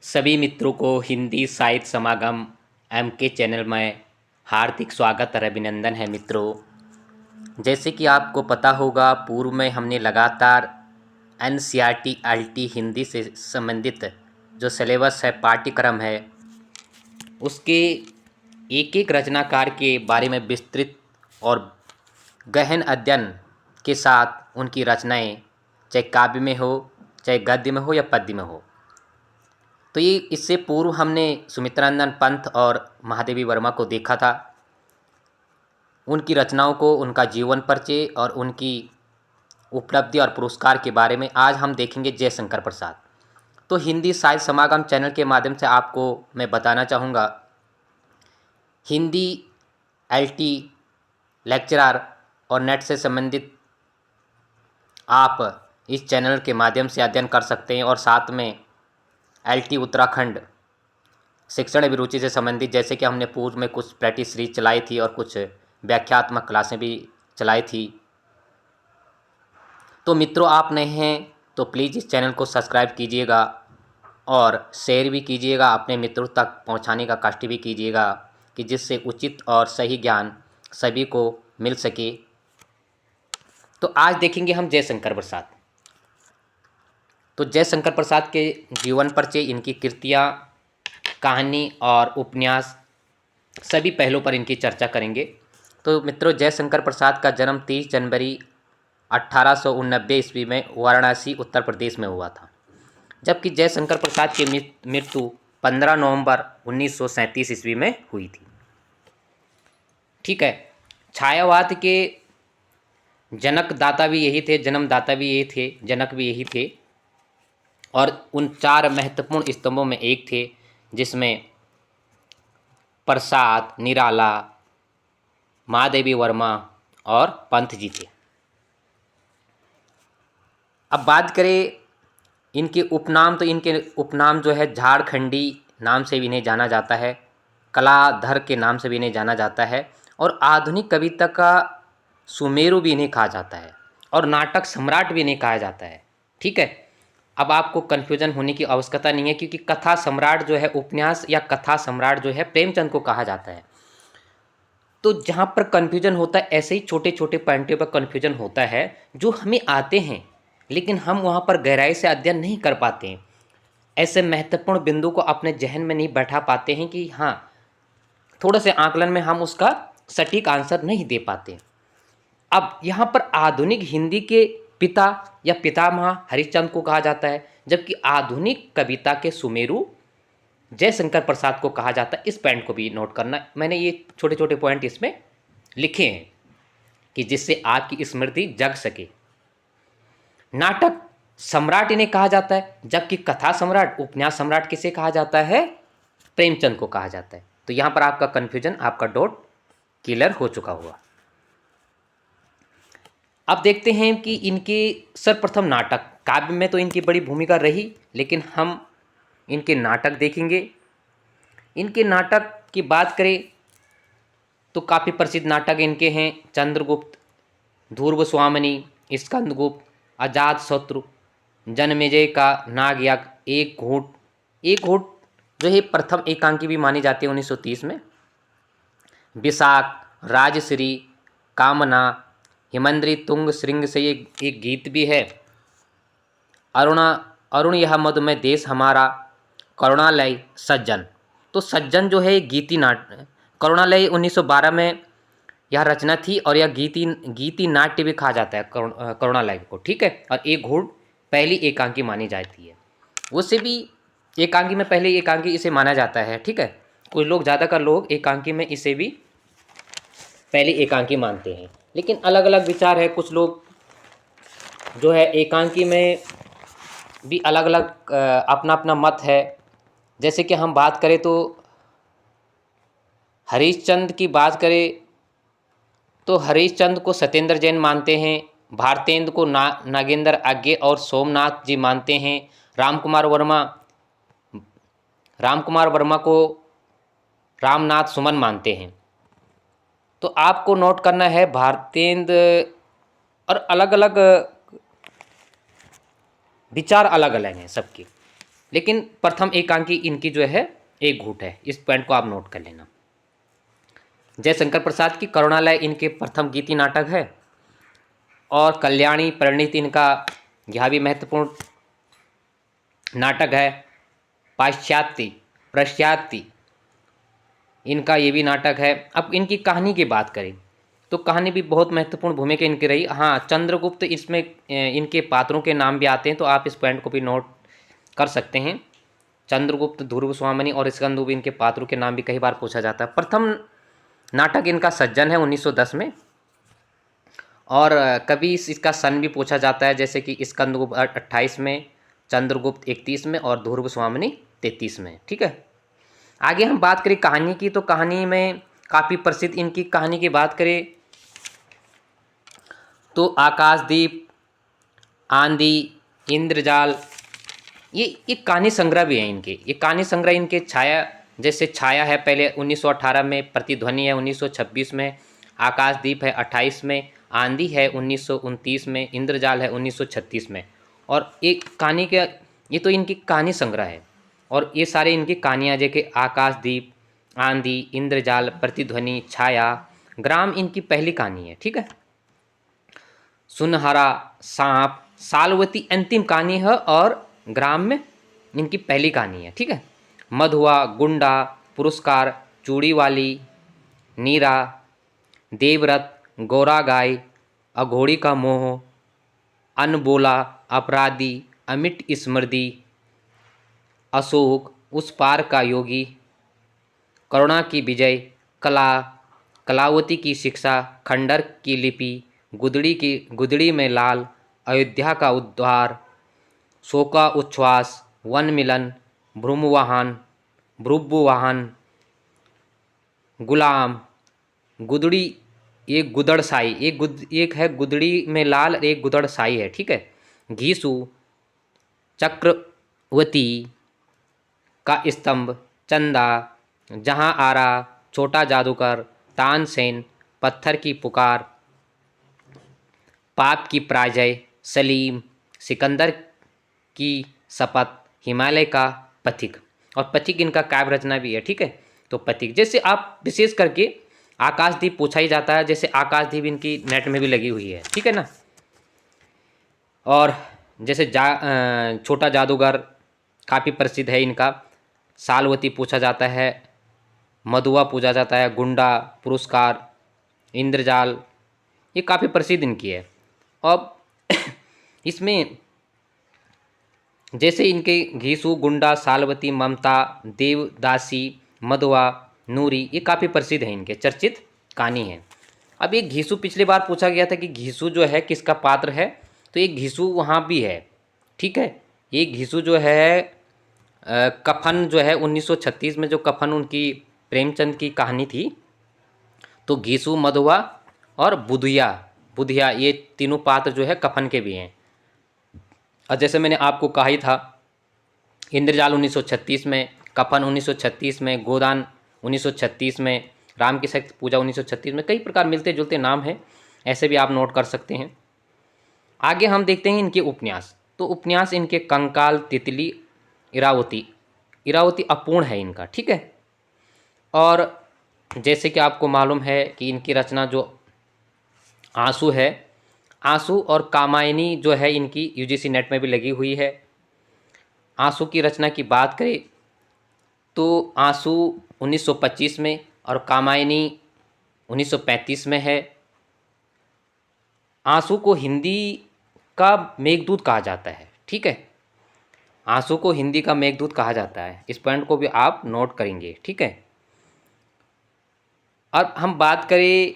सभी मित्रों को हिंदी साहित्य समागम एम के चैनल में हार्दिक स्वागत और अभिनंदन है मित्रों। जैसे कि आपको पता होगा, पूर्व में हमने लगातार एनसीईआरटी हिंदी से संबंधित जो सिलेबस है, पाठ्यक्रम है, उसके एक एक रचनाकार के बारे में विस्तृत और गहन अध्ययन के साथ उनकी रचनाएं, चाहे काव्य में हो, चाहे गद्य में हो या पद्य में हो। तो ये इससे पूर्व हमने सुमित्रानंद पंत और महादेवी वर्मा को देखा था, उनकी रचनाओं को, उनका जीवन परिचय और उनकी उपलब्धि और पुरस्कार के बारे में। आज हम देखेंगे जयशंकर प्रसाद। तो हिंदी साहित्य समागम चैनल के माध्यम से आपको मैं बताना चाहूँगा, हिंदी एलटी लेक्चरर और नेट से संबंधित आप इस चैनल के माध्यम से अध्ययन कर सकते हैं। और साथ में एलटी उत्तराखंड शिक्षण अभिरुचि से संबंधित, जैसे कि हमने पूर्व में कुछ प्रैक्टिस सीरीज चलाई थी और कुछ व्याख्यात्मक क्लासें भी चलाई थी। तो मित्रों, आप नए हैं तो प्लीज़ इस चैनल को सब्सक्राइब कीजिएगा और शेयर भी कीजिएगा, अपने मित्रों तक पहुंचाने का कष्ट भी कीजिएगा, कि जिससे उचित और सही ज्ञान सभी को मिल सके। तो आज देखेंगे हम जयशंकर प्रसाद। तो जयशंकर प्रसाद के जीवन परिचय, इनकी कृतियाँ, कहानी और उपन्यास, सभी पहलुओं पर इनकी चर्चा करेंगे। तो मित्रों, जयशंकर प्रसाद का जन्म 30 जनवरी 1889 ईस्वी में वाराणसी उत्तर प्रदेश में हुआ था, जबकि जयशंकर प्रसाद की मृत्यु 15 नवंबर 1937 ईस्वी में हुई थी। ठीक है। छायावाद के जनकदाता भी यही थे, जन्मदाता भी यही थे, जनक भी यही थे, और उन 4 महत्वपूर्ण स्तंभों में एक थे, जिसमें प्रसाद, निराला, महादेवी वर्मा और पंत जी थे। अब बात करें इनके उपनाम, तो इनके उपनाम जो है झारखंडी नाम से भी इन्हें जाना जाता है, कलाधर के नाम से भी इन्हें जाना जाता है, और आधुनिक कविता का सुमेरु भी इन्हें कहा जाता है, और नाटक सम्राट भी इन्हें कहा जाता है। ठीक है। अब आपको कन्फ्यूजन होने की आवश्यकता नहीं है, क्योंकि कथा सम्राट जो है, उपन्यास या कथा सम्राट जो है, प्रेमचंद को कहा जाता है। तो जहाँ पर कन्फ्यूजन होता है, ऐसे ही छोटे छोटे पॉइंटों पर कन्फ्यूजन होता है जो हमें आते हैं, लेकिन हम वहाँ पर गहराई से अध्ययन नहीं कर पाते हैं, ऐसे महत्वपूर्ण बिंदु को अपने जहन में नहीं बैठा पाते हैं कि हाँ, थोड़े से आकलन में हम उसका सटीक आंसर नहीं दे पाते। अब यहाँ पर आधुनिक हिंदी के पिता या पितामह हरिश्चंद्र को कहा जाता है, जबकि आधुनिक कविता के सुमेरु जयशंकर प्रसाद को कहा जाता है। इस पॉइंट को भी नोट करना, मैंने ये छोटे छोटे पॉइंट इसमें लिखे हैं कि जिससे आपकी स्मृति जग सके। नाटक सम्राट इन्हें कहा जाता है, जबकि कथा सम्राट, उपन्यास सम्राट किसे कहा जाता है? प्रेमचंद को कहा जाता है। तो यहाँ पर आपका कन्फ्यूजन, आपका डाउट क्लियर हो चुका हुआ। अब देखते हैं कि इनके सर्वप्रथम नाटक, काव्य में तो इनकी बड़ी भूमिका रही, लेकिन हम इनके नाटक देखेंगे। इनके नाटक की बात करें तो काफ़ी प्रसिद्ध नाटक इनके हैं चंद्रगुप्त, ध्रुव स्वामिनी, स्कंदगुप्त, अजातशत्रु, जन्मेजय का नागयज्ञ, एक घूट जो है प्रथम एकांकी भी मानी जाती है 1930 में, विशाख, राजश्री, कामना, हिमंद्री तुंग श्रृंग से एक गीत भी है, अरुण यह मधुमय देश हमारा, करुणालय, सज्जन। तो सज्जन जो है गीति नाट्य, करुणालय 1912 में यह रचना थी, और यह गीति नाट्य भी कहा जाता है करुणालय को। ठीक है। और एक घूट पहली एकांकी मानी जाती है, उससे भी एकांकी में पहले एकांकी इसे माना जाता है। ठीक है। कुछ लोग, ज़्यादातर लोग एकांकी में इसे भी पहली एकांकी मानते हैं, लेकिन अलग अलग विचार है। कुछ लोग जो है एकांकी में भी अलग अलग अपना अपना मत है। जैसे कि हम बात करें तो हरिश्चंद्र की बात करें तो हरिश्चंद्र को सत्येंद्र जैन मानते हैं, भारतेंद्र को नागेंद्र आज्ञे और सोमनाथ जी मानते हैं, रामकुमार वर्मा को रामनाथ सुमन मानते हैं। तो आपको नोट करना है भारतेंद्र, और अलग अलग विचार अलग अलग हैं सबके। लेकिन प्रथम एकांकी इनकी जो है एक घूंट है। इस पॉइंट को आप नोट कर लेना। जयशंकर प्रसाद की करुणालय इनके प्रथम गीति नाटक है, और कल्याणी परिणीत इनका यह भी महत्वपूर्ण नाटक है। पाश्चात्य इनका ये भी नाटक है। अब इनकी कहानी की बात करें तो कहानी भी बहुत महत्वपूर्ण भूमिका इनकी रही। हाँ, चंद्रगुप्त इसमें इनके पात्रों के नाम भी आते हैं, तो आप इस पॉइंट को भी नोट कर सकते हैं। चंद्रगुप्त, ध्रुव स्वामिनी और स्कंदुब इनके पात्रों के नाम भी कई बार पूछा जाता है। प्रथम नाटक इनका सज्जन है 1910 में, और कभी इसका सन भी पूछा जाता है, जैसे कि स्कंदगुप्त 28 में, चंद्रगुप्त 31 में और ध्रुव स्वामिनी 33 में। ठीक है, आगे हम बात करें कहानी की, तो कहानी में काफ़ी प्रसिद्ध इनकी कहानी की बात करें तो आकाशदीप, आंधी, इंद्रजाल, ये एक कहानी संग्रह भी है इनके। ये कहानी संग्रह इनके छाया, जैसे छाया है पहले 1918 में, प्रतिध्वनि है 1926 में, आकाशदीप है 28 में, आंधी है 1929 में, इंद्रजाल है 1936 में। और एक कहानी के, ये तो इनकी कहानी संग्रह है, और ये सारे इनकी कहानियाँ जैसे आकाशदीप, आंधी, इंद्रजाल, प्रतिध्वनि, छाया, ग्राम इनकी पहली कहानी है। ठीक है, सुनहरा, सांप, सालवती अंतिम कहानी है, और ग्राम में इनकी पहली कहानी है। ठीक है, मधुआ, गुंडा, पुरस्कार, चूड़ी वाली, नीरा, देवव्रत, गौरा गाय, अघोड़ी का मोह, अनबोला, अपराधी, अमिट स्मृति, अशोक, उस पार का योगी, करुणा की विजय, कला, कलावती की शिक्षा, खंडर की लिपि, गुदड़ी में लाल, अयोध्या का उद्धार, शोका उच्छ्वास, वन मिलन, भ्रुवाहन, गुलाम, गुदड़ी, एक गुदड़साई, एक है गुदड़ी में लाल, एक गुदड़साई है। ठीक है, घीसू, चक्रवती का स्तंभ, चंदा, जहां आरा, छोटा जादूगर, तानसेन, पत्थर की पुकार, पाप की पराजय, सलीम, सिकंदर की शपथ, हिमालय का पथिक, और पथिक इनका काव्य रचना भी है। ठीक है, तो पथिक, जैसे आप विशेष करके आकाशदीप पूछा ही जाता है, जैसे आकाशदीप इनकी नेट में भी लगी हुई है। ठीक है ना, और जैसे छोटा जादूगर काफ़ी प्रसिद्ध है इनका, सालवती पूछा जाता है, मधुआ पूछा जाता है, गुंडा, पुरस्कार, इंद्रजाल, ये काफ़ी प्रसिद्ध इनकी है। अब इसमें जैसे इनके घीसू, गुंडा, सालवती, ममता, देवदासी, मधुआ, नूरी, ये काफ़ी प्रसिद्ध है, इनके चर्चित कहानी है। अब ये घीसू पिछली बार पूछा गया था कि घीसू जो है किसका पात्र है, तो ये घीसू वहाँ भी है। ठीक है, ये घीसू जो है कफन जो है 1936 में, जो कफन उनकी प्रेमचंद की कहानी थी, तो घीसू, मधुआ और बुधिया ये तीनों पात्र जो है कफन के भी हैं। और जैसे मैंने आपको कहा ही था, इंद्रजाल 1936 में, कफन 1936 में, गोदान 1936 में, राम की शक्ति पूजा 1936 में, कई प्रकार मिलते जुलते नाम हैं, ऐसे भी आप नोट कर सकते हैं। आगे हम देखते हैं इनके उपन्यास। तो उपन्यास इनके कंकाल, तितली, इरावती अपूर्ण है इनका। ठीक है, और जैसे कि आपको मालूम है कि इनकी रचना जो आंसू है, आंसू और कामायनी जो है इनकी यूजीसी नेट में भी लगी हुई है। आंसू की रचना की बात करें तो आंसू 1925 में और कामायनी 1935 में है। आंसू को हिंदी का मेघदूत कहा जाता है। ठीक है, आंसू को हिंदी का मेघदूत कहा जाता है, इस पॉइंट को भी आप नोट करेंगे। ठीक है, अब हम बात करें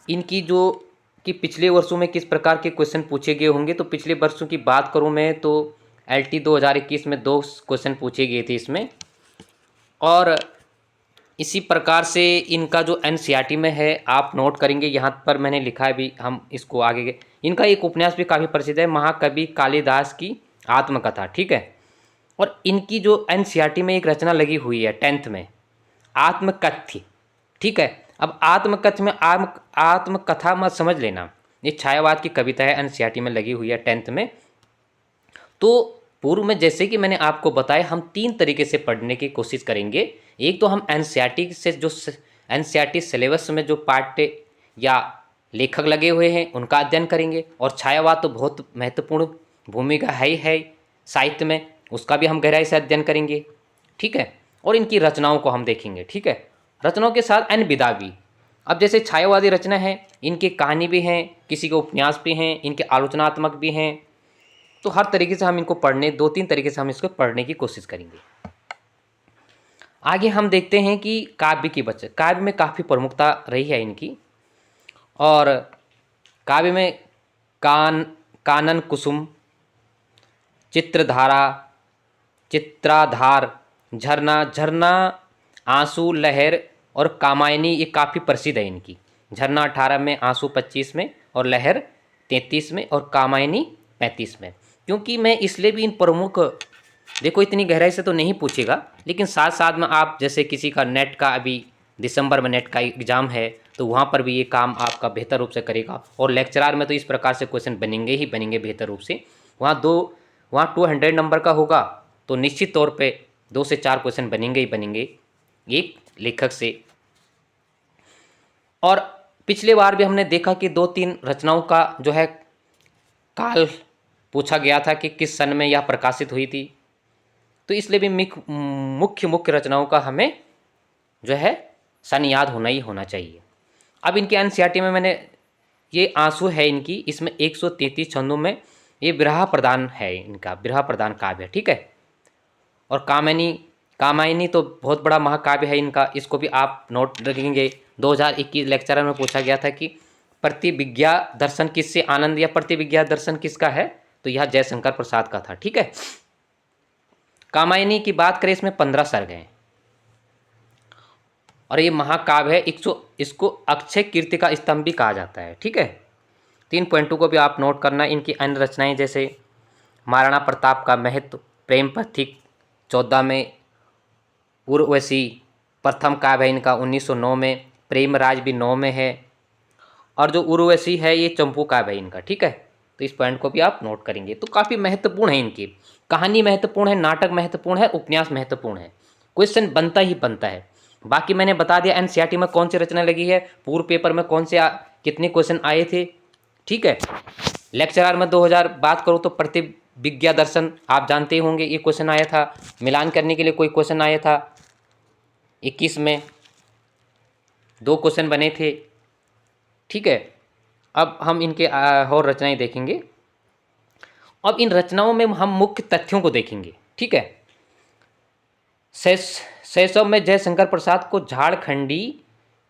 इनकी जो कि पिछले वर्षों में किस प्रकार के क्वेश्चन पूछे गए होंगे, तो पिछले वर्षों की बात करूं मैं तो LT 2021 में 2 क्वेश्चन पूछे गए थे इसमें, और इसी प्रकार से इनका जो NCERT में है आप नोट करेंगे, यहाँ पर मैंने लिखा है भी, हम इसको आगे। इनका एक उपन्यास भी काफ़ी प्रसिद्ध है, महाकवि कालिदास की आत्मकथा। ठीक है, और इनकी जो NCERT में एक रचना लगी हुई है 10th में, आत्मकथ्य। ठीक है, अब आत्मकथ्य में आत्मकथा मत समझ लेना, ये छायावाद की कविता है, NCERT में लगी हुई है 10th में। तो पूर्व में जैसे कि मैंने आपको बताया, हम 3 तरीके से पढ़ने की कोशिश करेंगे। एक तो हम एनसीईआरटी से जो एनसीईआरटी सिलेबस में जो पाठ्य या लेखक लगे हुए हैं उनका अध्ययन करेंगे, और छायावाद तो बहुत महत्वपूर्ण भूमिका है ही है साहित्य में, उसका भी हम गहराई से अध्ययन करेंगे, ठीक है। और इनकी रचनाओं को हम देखेंगे, ठीक है। रचनाओं के साथ अन्य विधा भी। अब जैसे छायावादी रचना है, इनकी कहानी भी हैं, किसी के उपन्यास भी हैं, इनके आलोचनात्मक भी हैं। तो हर तरीके से हम इनको पढ़ने, 2-3 तरीके से हम इसको पढ़ने की कोशिश करेंगे। आगे हम देखते हैं कि काव्य की बचत। काव्य में काफ़ी प्रमुखता रही है इनकी, और काव्य में कानन कुसुम, चित्रधारा, चित्राधार, झरना, झरना, आंसू, लहर और कामायनी, ये काफ़ी प्रसिद्ध है इनकी। झरना 18 में, आंसू 25 में, और लहर 33 में, और कामायनी 35 में। क्योंकि मैं इसलिए भी इन प्रमुख, देखो इतनी गहराई से तो नहीं पूछेगा, लेकिन साथ साथ में आप जैसे किसी का नेट का, अभी दिसंबर में नेट का एग्ज़ाम है, तो वहाँ पर भी ये काम आपका बेहतर रूप से करेगा। और लेक्चरार में तो इस प्रकार से क्वेश्चन बनेंगे ही बनेंगे बेहतर रूप से। वहाँ 200 नंबर का होगा, तो निश्चित तौर पे 2 से 4 क्वेश्चन बनेंगे ही बनेंगे एक लेखक से। और पिछले बार भी हमने देखा कि 2-3 रचनाओं का जो है काल पूछा गया था कि किस सन में यह प्रकाशित हुई थी। तो इसलिए भी मुख्य रचनाओं का हमें जो है सन याद होना ही होना चाहिए। अब इनके एनसीईआरटी में मैंने, ये आंसू है इनकी, इसमें 133 छंदों में ये विरह प्रदान है, इनका विरह प्रदान काव्य है, ठीक है। और कामायनी तो बहुत बड़ा महाकाव्य है इनका, इसको भी आप नोट रखेंगे। 2021 लेक्चर में पूछा गया था कि प्रतिविज्ञा दर्शन किससे आनंद, या प्रतिविज्ञा दर्शन किसका है, तो यह जयशंकर प्रसाद का था, ठीक है। कामायनी की बात करें, इसमें 15 सर्ग हैं, और ये महाकाव्य है। इसको अक्षय कीर्ति का स्तंभ भी कहा जाता है, ठीक है। 3 पॉइंटों को भी आप नोट करना। इनकी अन्य रचनाएं जैसे महाराणा प्रताप का महत्व, प्रेम पथिक 14 में, उर्वशी प्रथम काव्य है इनका 1909 में, प्रेमराज भी 9 में है, और जो उर्वशी है ये चंपू काव्य है इनका, ठीक है। तो इस पॉइंट को भी आप नोट करेंगे। तो काफ़ी महत्वपूर्ण है इनकी कहानी, महत्वपूर्ण है, नाटक महत्वपूर्ण है, उपन्यास महत्वपूर्ण है, क्वेश्चन बनता ही बनता है। बाकी मैंने बता दिया एनसीईआरटी में कौन सी रचना लगी है, पूर्व पेपर में कौन से कितने क्वेश्चन आए थे, ठीक है। लेक्चरार में 2000 बात करूँ तो प्रतिविज्ञा दर्शन आप जानते होंगे, ये क्वेश्चन आया था। मिलान करने के लिए कोई क्वेश्चन आया था 21 में, 2 क्वेश्चन बने थे, ठीक है। अब हम इनके और रचनाएं देखेंगे। अब इन रचनाओं में हम मुख्य तथ्यों को देखेंगे, ठीक है। शैशव में जयशंकर प्रसाद को झारखंडी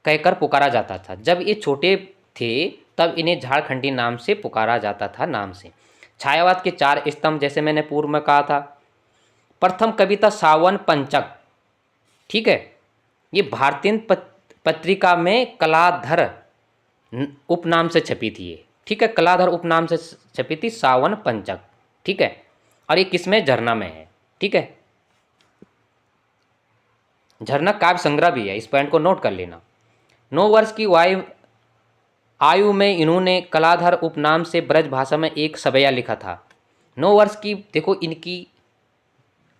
कहकर पुकारा जाता था। जब ये छोटे थे तब इन्हें झारखंडी नाम से पुकारा जाता था, नाम से। छायावाद के 4 स्तंभ, जैसे मैंने पूर्व में कहा था। प्रथम कविता सावन पंचक, ठीक है, ये भारतीय पत्रिका में कलाधर उपनाम से छपी थी ये, ठीक है। कलाधर उपनाम से छपी थी, सावन पंचक, ठीक है। और ये किसमें, झरना में है, ठीक है। झरना काव्य संग्रह भी है, इस पॉइंट को नोट कर लेना। 9 वर्ष की आयु में इन्होंने कलाधर उपनाम से ब्रज भाषा में एक सवैया लिखा था। 9 वर्ष की, देखो इनकी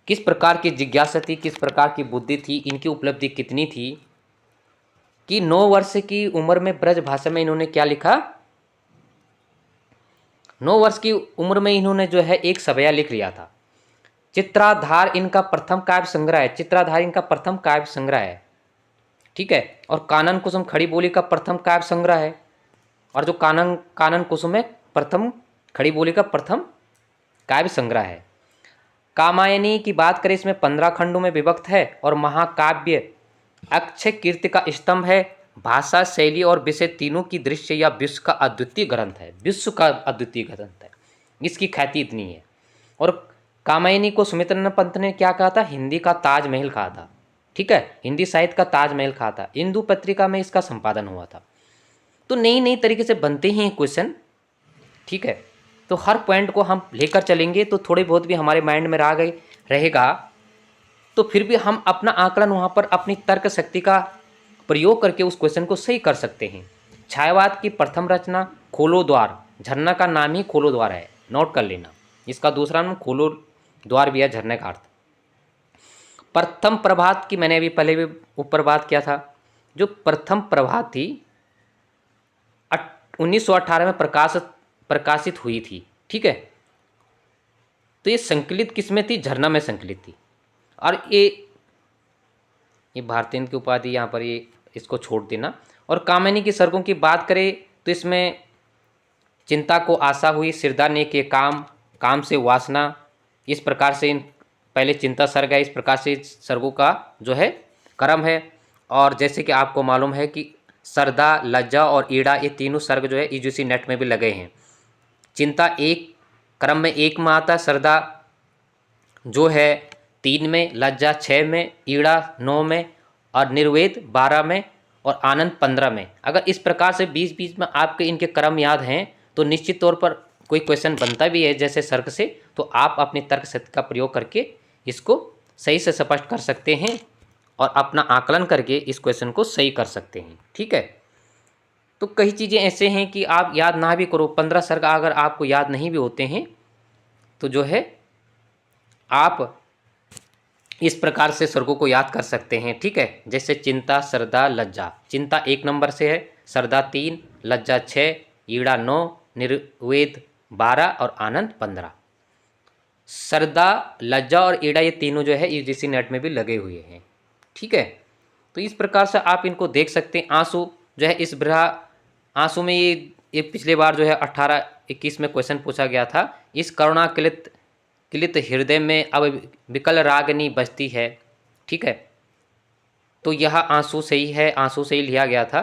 किस प्रकार की जिज्ञासा थी, किस प्रकार की बुद्धि थी, इनकी उपलब्धि कितनी थी कि 9 वर्ष की उम्र में ब्रज भाषा में इन्होंने क्या लिखा। 9 वर्ष की उम्र में इन्होंने जो है एक सवैया लिख लिया था। चित्राधार इनका प्रथम काव्य संग्रह है, चित्राधार इनका प्रथम काव्य संग्रह है, ठीक है। और कानन कुसुम खड़ी बोली का प्रथम काव्य संग्रह है, और जो कानन कुसुम है प्रथम खड़ी बोली का प्रथम काव्य संग्रह है। कामायनी की बात करें, इसमें 15 खंडों में विभक्त है, और महाकाव्य अक्षय कीर्ति का स्तंभ है। भाषा, शैली और विषय तीनों की दृश्य या विश्व का अद्वितीय ग्रंथ है, विश्व का अद्वितीय ग्रंथ है, इसकी ख्याति इतनी है। और कामायनी को सुमित्रा पंत ने क्या कहा था, हिंदी का ताजमहल कहा था, ठीक है, हिंदी साहित्य का ताजमहल कहा था। हिंदू पत्रिका में इसका संपादन हुआ था। तो नई तरीके से बनते हैं क्वेश्चन, ठीक है। तो हर पॉइंट को हम लेकर चलेंगे तो थोड़े बहुत भी हमारे माइंड में रहेगा, तो फिर भी हम अपना आकलन वहाँ पर अपनी तर्क शक्ति का प्रयोग करके उस क्वेश्चन को सही कर सकते हैं। छायावाद की प्रथम रचना खोलो द्वार, झरना का नाम ही खोलो द्वार है, नोट कर लेना। इसका दूसरा नाम खोलो द्वार भी है झरने का अर्थ। प्रथम प्रभात की मैंने अभी पहले भी ऊपर बात किया था। जो प्रथम प्रभात थी 1918 में प्रकाशित हुई थी, ठीक है। तो ये संकलित किसमें थी? झरना में संकलित थी। और ये भारतेंदु की उपाधि यहाँ पर ये इसको छोड़ देना। और कामिनी की सर्गों की बात करें तो इसमें चिंता को आशा हुई, सिरदा ने के काम, काम से वासना, इस प्रकार से पहले चिंता सर्ग है, इस प्रकार से सर्गों का जो है क्रम है। और जैसे कि आपको मालूम है कि सरदा, लज्जा और ईड़ा ये तीनों सर्ग जो है यूजीसी नेट में भी लगे हैं। चिंता एक क्रम में 1 में आता है, सरदा जो है 3 में, लज्जा 6 में, ईड़ा 9 में और निर्वेद 12 में और आनंद 15 में। अगर इस प्रकार से बीच बीच में आपके इनके क्रम याद हैं तो निश्चित तौर पर कोई क्वेश्चन बनता भी है जैसे सर्ग से, तो आप अपने तर्क शक्ति का प्रयोग करके इसको सही से स्पष्ट कर सकते हैं और अपना आकलन करके इस क्वेश्चन को सही कर सकते हैं, ठीक है। तो कई चीज़ें ऐसे हैं कि आप याद ना भी करो, 15 सर्ग अगर आपको याद नहीं भी होते हैं तो जो है आप इस प्रकार से सर्गों को याद कर सकते हैं, ठीक है। जैसे चिंता, सरदा, लज्जा। चिंता 1 नंबर से है, सरदा 3, लज्जा 6, ईड़ा 9, निर्वेद 12 और आनंद 15। सरदा, लज्जा और ईड़ा ये तीनों जो है यूजीसी नेट में भी लगे हुए हैं, ठीक है। तो इस प्रकार से आप इनको देख सकते हैं। आंसू जो है इस ब्रहा आंसू में ये पिछले बार जो है 18-21 में क्वेश्चन पूछा गया था। इस करुणा किलित हृदय में अब विकल रागनी बजती है, ठीक है। तो यह आंसू सही है, आंसू से ही लिया गया था।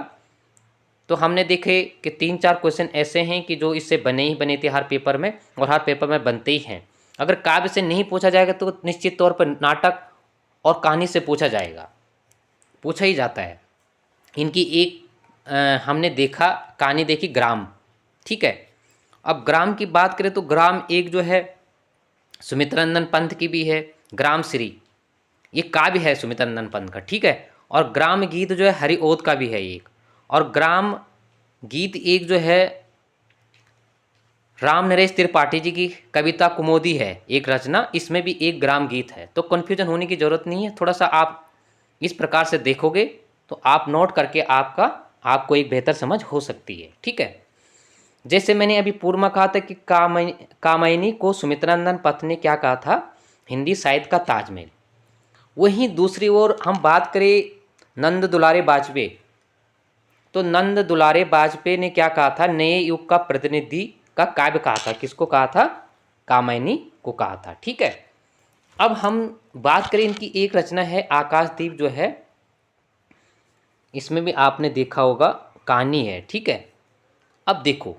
तो हमने देखे कि 3-4 क्वेश्चन ऐसे हैं कि जो इससे बने ही बने थे हर पेपर में, और हर पेपर में बनते ही हैं। अगर काव्य से नहीं पूछा जाएगा तो निश्चित तौर पर नाटक और कहानी से पूछा जाएगा, पूछा ही जाता है। इनकी एक हमने देखा कहानी देखी ग्राम, ठीक है। अब ग्राम की बात करें तो ग्राम एक जो है सुमित्रानंदन पंत की भी है, ग्राम श्री ये काव्य है सुमित्रानंदन पंत का, ठीक है। और ग्राम गीत जो है हरिओद का भी है एक, और ग्राम गीत एक जो है राम नरेश त्रिपाठी जी की कविता कुमोदी है एक रचना, इसमें भी एक ग्राम गीत है। तो कन्फ्यूजन होने की जरूरत नहीं है, थोड़ा सा आप इस प्रकार से देखोगे तो आप नोट करके आपको एक बेहतर समझ हो सकती है, ठीक है। जैसे मैंने अभी पूर्व में कहा था कि कामायनी को सुमित्रानंदन पंत ने क्या कहा था? हिंदी साहित्य का ताजमहल। वहीं दूसरी ओर हम बात करें नंद दुलारे बाजपेयी, तो नंद दुलारे बाजपेयी ने क्या कहा था? नए युग का प्रतिनिधि का काव्य कहा था। किसको कहा था? कामायनी को कहा था, ठीक है। अब हम बात करें इनकी एक रचना है आकाशदीप जो है, इसमें भी आपने देखा होगा कहानी है, ठीक है। अब देखो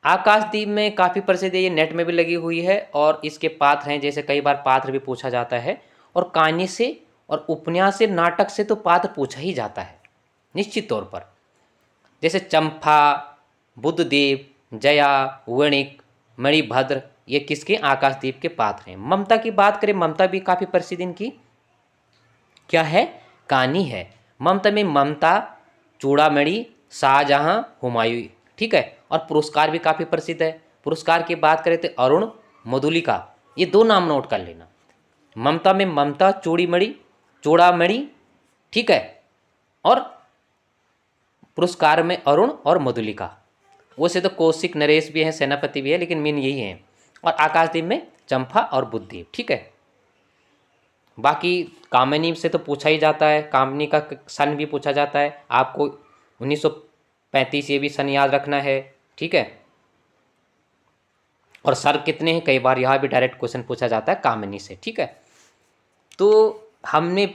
आकाशदीप में काफ़ी प्रसिद्ध है, ये नेट में भी लगी हुई है और इसके पात्र हैं, जैसे कई बार पात्र भी पूछा जाता है, और कहानी से और उपन्यास से नाटक से तो पात्र पूछा ही जाता है निश्चित तौर पर। जैसे चंपा, बुद्धदेव, जया, वणिक, मणिभद्र ये किसके? आकाशदीप के पात्र हैं। ममता की बात करें, ममता भी काफ़ी प्रसिद्ध इनकी क्या है? कहानी है। ममता में ममता, चूड़ामणि, शाहजहां, हुमायूं, ठीक है। और पुरस्कार भी काफ़ी प्रसिद्ध है। पुरस्कार की बात करें तो अरुण, मधुलिका, ये 2 नाम नोट कर लेना। ममता में ममता, चूड़ामणि, ठीक है, और पुरस्कार में अरुण और मधुलिका। वैसे तो कौशिक, नरेश भी हैं, सेनापति भी है, लेकिन मेन यही है। और आकाशदीप में चंपा और बुद्धदेव, ठीक है। बाकी कामिनी से तो पूछा ही जाता है, कामिनी का सन भी पूछा जाता है। आपको 1935 ये भी सन याद रखना है, ठीक है। और सर कितने हैं, कई बार यहाँ भी डायरेक्ट क्वेश्चन पूछा जाता है कामिनी से, ठीक है। तो हमने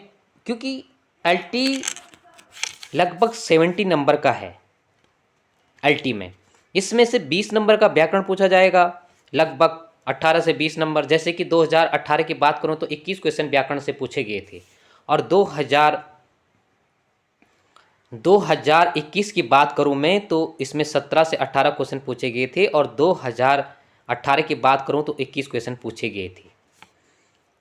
क्योंकि एलटी लगभग 70 नंबर का है एलटी में, इसमें से 20 नंबर का व्याकरण पूछा जाएगा, लगभग 18 से 20 नंबर। जैसे कि 2018 की बात करूं तो 21 क्वेश्चन व्याकरण से पूछे गए थे, और 2021 की बात करूं मैं तो इसमें 17 से 18 क्वेश्चन पूछे गए थे, और 2018 की बात करूं तो 21 क्वेश्चन पूछे गए थे।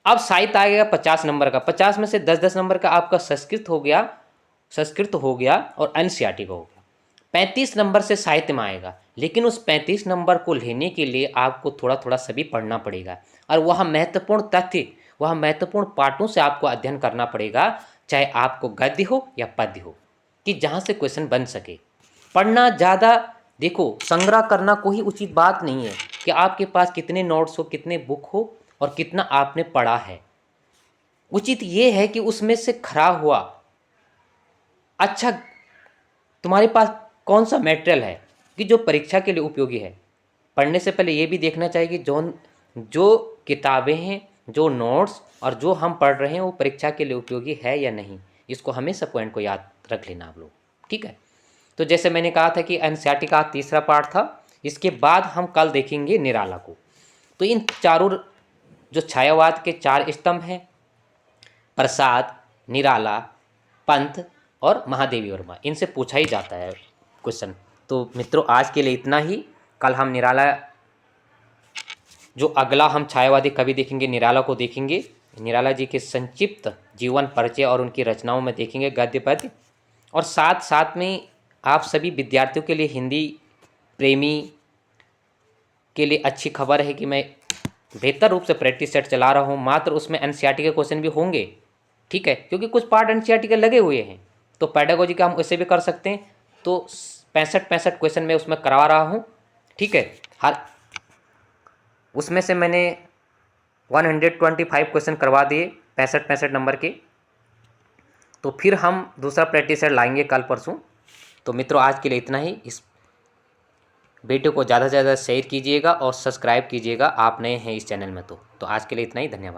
अब साहित्य आ गया 50 नंबर का। 50 में से 10-10 नंबर का आपका संस्कृत हो गया और एनसीईआरटी का हो गया। 35 नंबर से साहित्य में आएगा, लेकिन उस 35 नंबर को लेने के लिए आपको थोड़ा थोड़ा सभी पढ़ना पड़ेगा और वह महत्वपूर्ण तथ्य, वह महत्वपूर्ण पाठों से आपको अध्ययन करना पड़ेगा, चाहे आपको गद्य हो या पद्य हो, कि जहाँ से क्वेश्चन बन सके। पढ़ना ज़्यादा, देखो संग्रह करना कोई उचित बात नहीं है कि आपके पास कितने नोट्स हो, कितने बुक हो और कितना आपने पढ़ा है। उचित ये है कि उसमें से खरा हुआ अच्छा तुम्हारे पास कौन सा मटेरियल है कि जो परीक्षा के लिए उपयोगी है। पढ़ने से पहले ये भी देखना चाहिए कि जो किताबें हैं, जो नोट्स और जो हम पढ़ रहे हैं वो परीक्षा के लिए उपयोगी है या नहीं। इसको हमेशा पॉइंट को याद रख लेना आप लोग, ठीक है। तो जैसे मैंने कहा था कि एनसीईआरटी का तीसरा पार्ट था, इसके बाद हम कल देखेंगे निराला को। तो इन चारों जो छायावाद के 4 स्तंभ हैं, प्रसाद, निराला, पंत और महादेवी वर्मा, इनसे पूछा ही जाता है क्वेश्चन। तो मित्रों आज के लिए इतना ही। कल हम निराला, जो अगला हम छायावादी कवि देखेंगे, निराला को देखेंगे। निराला जी के संक्षिप्त जीवन परिचय और उनकी रचनाओं में देखेंगे गद्य पद्य। और साथ साथ में आप सभी विद्यार्थियों के लिए, हिंदी प्रेमी के लिए अच्छी खबर है कि मैं बेहतर रूप से प्रैक्टिस सेट चला रहा हूँ। मात्र उसमें एनसीईआरटी के क्वेश्चन भी होंगे, ठीक है, क्योंकि कुछ पार्ट एनसीईआरटी के लगे हुए हैं। तो पेडागोजी का हम उससे भी कर सकते हैं। तो 65 क्वेश्चन मैं उसमें करवा रहा हूँ, ठीक है। हर उसमें से मैंने 125 क्वेश्चन करवा दिए 65 नंबर के। तो फिर हम दूसरा प्रैक्टिस सेट लाएंगे कल परसों। तो मित्रों आज के लिए इतना ही। इस वीडियो को ज़्यादा से ज़्यादा शेयर कीजिएगा और सब्सक्राइब कीजिएगा, आप नए हैं इस चैनल में। तो आज के लिए इतना ही, धन्यवाद।